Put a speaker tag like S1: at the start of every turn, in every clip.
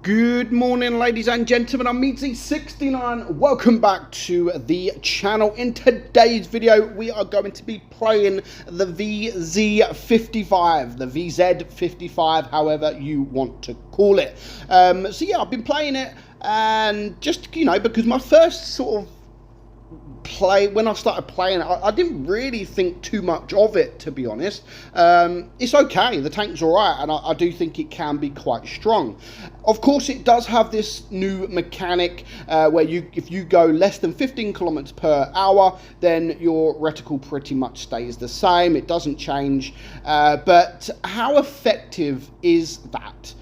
S1: Good morning, ladies and gentlemen. I'm meadsyreplays. Welcome back to the channel. In today's video, we are going to be playing the VZ55, the VZ55, however you want to call it. So yeah, I've been playing it, and just, you know, because my first sort of when I started playing it, I didn't really think too much of it, to be honest. It's okay, the tank's alright, and I do think it can be quite strong. Of course, it does have this new mechanic where if you go less than 15 kilometers per hour, then your reticle pretty much stays the same. It doesn't change, but how effective is that?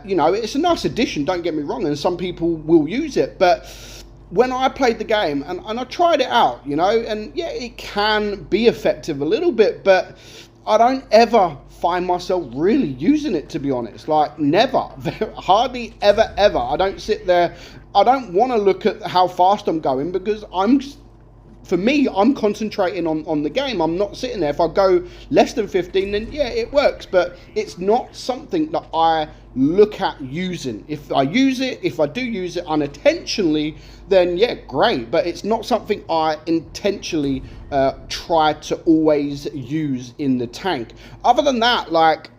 S1: You know, it's a nice addition, don't get me wrong, and some people will use it, but when I played the game and I tried it out, you know, and yeah, it can be effective a little bit, but I don't ever find myself really using it, to be honest. Like, never, hardly ever. I don't sit there. I don't want to look at how fast I'm going, because for me, I'm concentrating on the game. I'm not sitting there. If I go less than 15, then yeah, it works, but it's not something that I look at using. If I use it, if I do use it unintentionally, then yeah, great, but it's not something I intentionally try to always use in the tank. Other than that, like,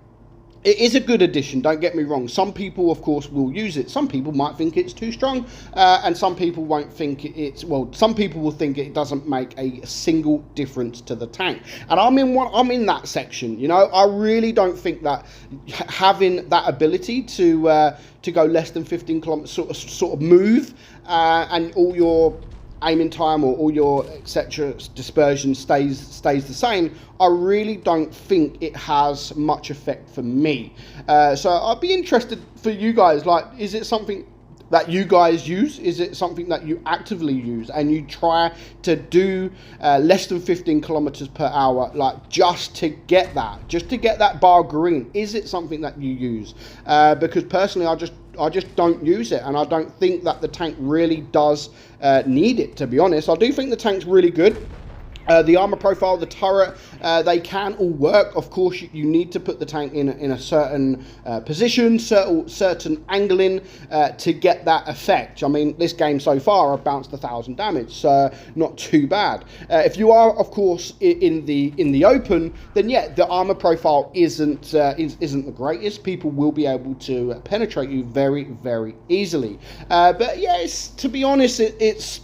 S1: it is a good addition, don't get me wrong. Some people, of course, will use it. Some people might think it's too strong, and some people won't think it's, well, some people will think it doesn't make a single difference to the tank. And I'm in that section, you know. I really don't think that having that ability to go less than 15 kilometers, sort of move, and all your aiming time or all your etc dispersion stays the same, I really don't think it has much effect for me. So I'd be interested for you guys, like, is it something that you guys use? Is it something that you actively use and you try to do less than 15 kilometers per hour, like just to get that bar green? Is it something that you use? Because personally, I just don't use it, and I don't think that the tank really does need it, to be honest. I do think the tank's really good. The armor profile, the turret, they can all work. Of course, you need to put the tank in a certain position, certain angling to get that effect. I mean, this game so far, I've bounced 1,000 damage, so not too bad. If you are, of course, in the open, then yeah, the armor profile isn't the greatest. People will be able to penetrate you very, very easily. But yeah, to be honest, it's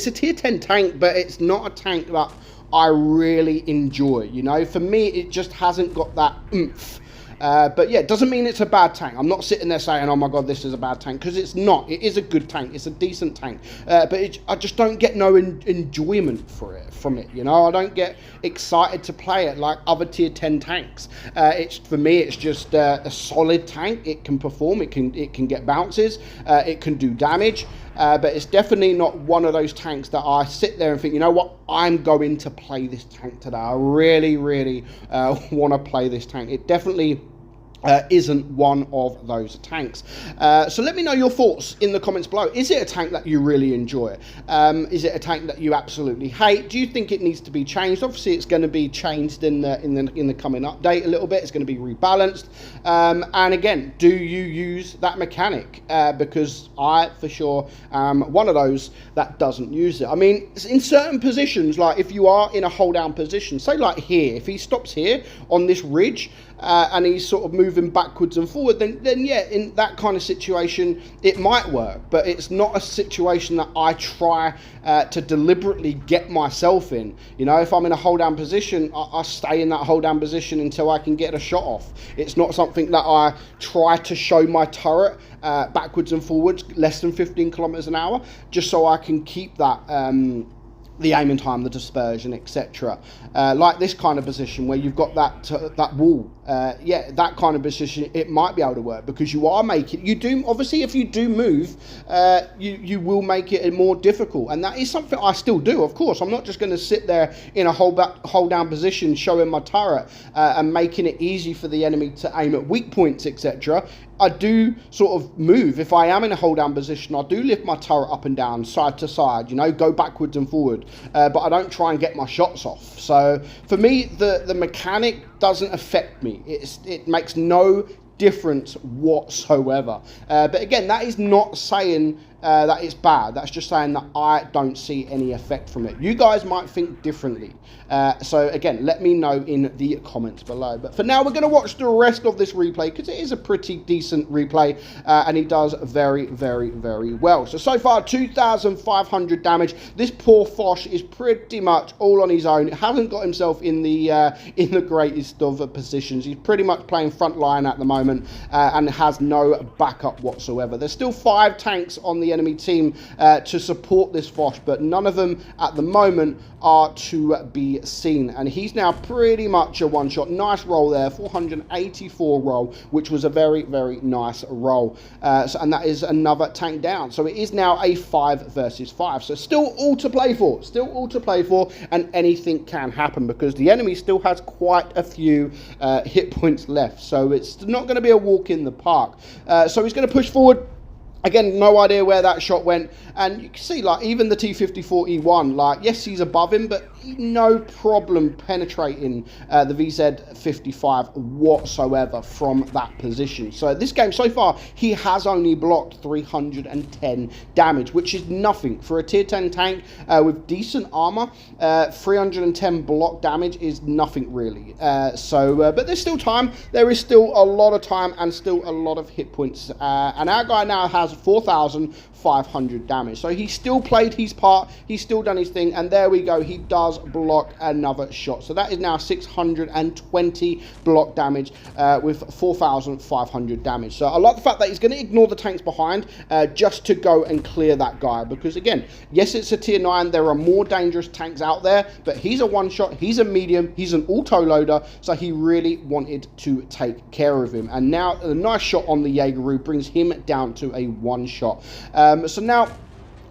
S1: a tier 10 tank, but it's not a tank that I really enjoy, you know. For me, it just hasn't got that oomph. But yeah, it doesn't mean it's a bad tank. I'm not sitting there saying, oh my god, this is a bad tank, because it's not. It is a good tank. It's a decent tank. But I just don't get no enjoyment from it, you know. I don't get excited to play it like other tier 10 tanks. For me, it's just a solid tank. It can perform. It can get bounces. It can do damage. But it's definitely not one of those tanks that I sit there and think, you know what, I'm going to play this tank today. I really, really want to play this tank. It definitely isn't one of those tanks. So let me know your thoughts in the comments below. Is it a tank that you really enjoy? Is it a tank that you absolutely hate? Do you think it needs to be changed? Obviously, it's going to be changed in the coming update a little bit. It's going to be rebalanced. And again, do you use that mechanic? Because I, for sure, am one of those that doesn't use it. I mean, in certain positions, like if you are in a hold down position, say like here, if he stops here on this ridge, and he's sort of moving backwards and forward, then yeah, in that kind of situation, it might work. But it's not a situation that I try to deliberately get myself in. You know, if I'm in a hold down position, I stay in that hold down position until I can get a shot off. It's not something that I try to show my turret backwards and forwards less than 15 kilometers an hour, just so I can keep that the aiming time, the dispersion, etc. Like this kind of position where you've got that wall, yeah, that kind of position, it might be able to work, because you are making, obviously if you do move, you will make it more difficult, and that is something I still do, of course. I'm not just going to sit there in a hold down position showing my turret and making it easy for the enemy to aim at weak points, etc. I do sort of move. If I am in a hold down position, I do lift my turret up and down, side to side, you know, go backwards and forward, but I don't try and get my shots off. So for me, the mechanic doesn't affect me. It makes no difference whatsoever. But again, that is not saying that it's bad. That's just saying that I don't see any effect from it. You guys might think differently. So again, let me know in the comments below. But for now, we're going to watch the rest of this replay because it is a pretty decent replay, and he does very, very, very well. So far, 2,500 damage. This poor Foch is pretty much all on his own. Hasn't got himself in the greatest of positions. He's pretty much playing front line at the moment, and has no backup whatsoever. There's still 5 tanks on the enemy team to support this Foch, but none of them at the moment are to be seen, and he's now pretty much a one-shot. Nice roll there, 484 roll, which was a very, very nice roll. And that is another tank down, so it is now a 5 versus 5. So still all to play for, and anything can happen because the enemy still has quite a few hit points left, so it's not going to be a walk in the park. So he's going to push forward. Again, no idea where that shot went, and you can see, like, even the T-54E1, like, yes, he's above him, but no problem penetrating the VZ-55 whatsoever from that position. So this game so far, he has only blocked 310 damage, which is nothing for a tier 10 tank with decent armor. 310 block damage is nothing really. But there's still time. There is still a lot of time and still a lot of hit points. And our guy now has 4,500 damage. So he still played his part. He's still done his thing. And there we go. He does block another shot. So that is now 620 block damage with 4,500 damage. So I like the fact that he's going to ignore the tanks behind just to go and clear that guy. Because again, yes, it's a tier 9. There are more dangerous tanks out there. But he's a one-shot. He's a medium. He's an auto-loader. So he really wanted to take care of him. And now a nice shot on the Jaegeru brings him down to a one-shot. So now,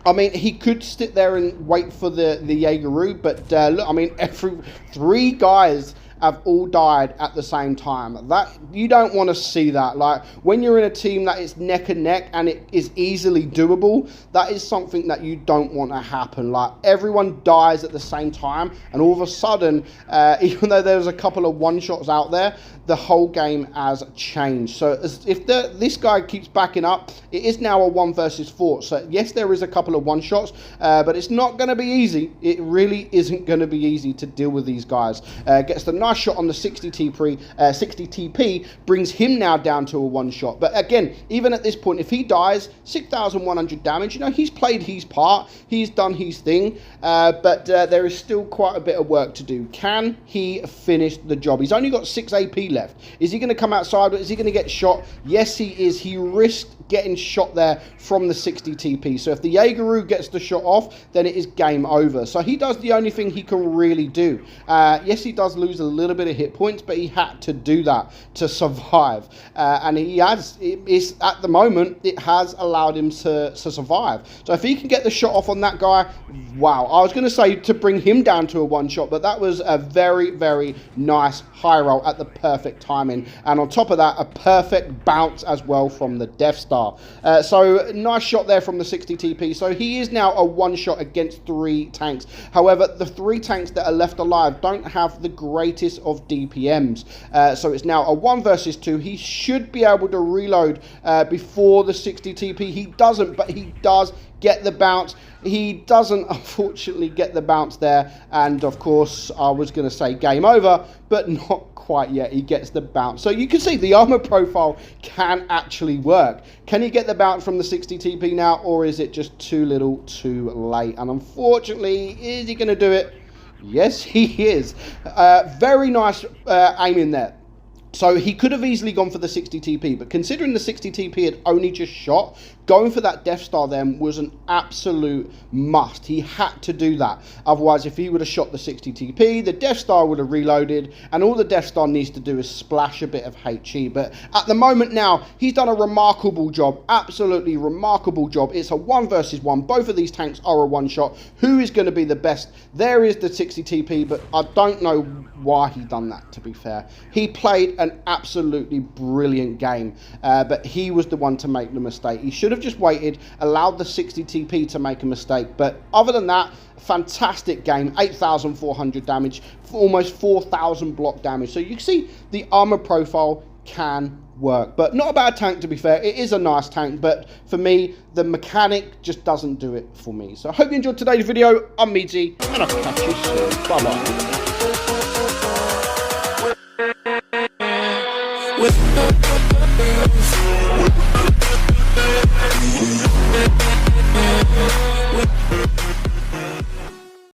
S1: I mean, he could sit there and wait for the Jaegeru, but look, I mean, every 3 guys have all died at the same time. That, you don't want to see that. Like, when you're in a team that is neck and neck and it is easily doable, that is something that you don't want to happen. Like, everyone dies at the same time, and all of a sudden, even though there's a couple of one-shots out there, the whole game has changed. So if this guy keeps backing up, it is now a 1 versus 4. So yes, there is a couple of one-shots, but it's not going to be easy. It really isn't going to be easy to deal with these guys. Gets the nice shot on the 60 TP, brings him now down to a one-shot. But again, even at this point, if he dies, 6,100 damage, you know, he's played his part. He's done his thing, but there is still quite a bit of work to do. Can he finish the job? He's only got 6 AP left. Is he going to come outside? Is he going to get shot? Yes, he is. He risked getting shot there from the 60 TP. So if the Jaegeru gets the shot off, then it is game over. So he does the only thing he can really do. Yes, he does lose a little bit of hit points, but he had to do that to survive. And he has, at the moment, it has allowed him to survive. So if he can get the shot off on that guy, wow. I was going to say to bring him down to a one-shot, but that was a very, very nice high roll at the perfect timing. And on top of that, a perfect bounce as well from the Death Star. So nice shot there from the 60 TP. So he is now a one-shot against 3 tanks. However, the 3 tanks that are left alive don't have the greatest of DPMs. So it's now a 1 versus 2. He should be able to reload before the 60 TP. He doesn't, but he does get the bounce. He doesn't, unfortunately, get the bounce there. And of course, I was going to say game over, but not quite yet. He gets the bounce. So you can see the armor profile can actually work. Can he get the bounce from the 60 TP now, or is it just too little too late? And unfortunately, is he going to do it? Yes, he is. Very nice aiming there. So he could have easily gone for the 60 TP, but considering the 60 TP had only just shot, going for that Death Star then was an absolute must. He had to do that. Otherwise, if he would have shot the 60 TP, the Death Star would have reloaded, and all the Death Star needs to do is splash a bit of HE. But at the moment now, he's done a remarkable job, absolutely remarkable job. It's a 1 versus 1. Both of these tanks are a one-shot. Who is going to be the best? There is the 60 TP, but I don't know why he done that, to be fair. He played an absolutely brilliant game, but he was the one to make the mistake. He should have just waited, allowed the 60 TP to make a mistake. But other than that, fantastic game. 8,400 damage, almost 4,000 block damage. So you can see the armor profile can work. But not a bad tank, to be fair. It is a nice tank, but for me, the mechanic just doesn't do it for me. So I hope you enjoyed today's video. I'm Meadsy, and I'll catch you soon. Bye-bye.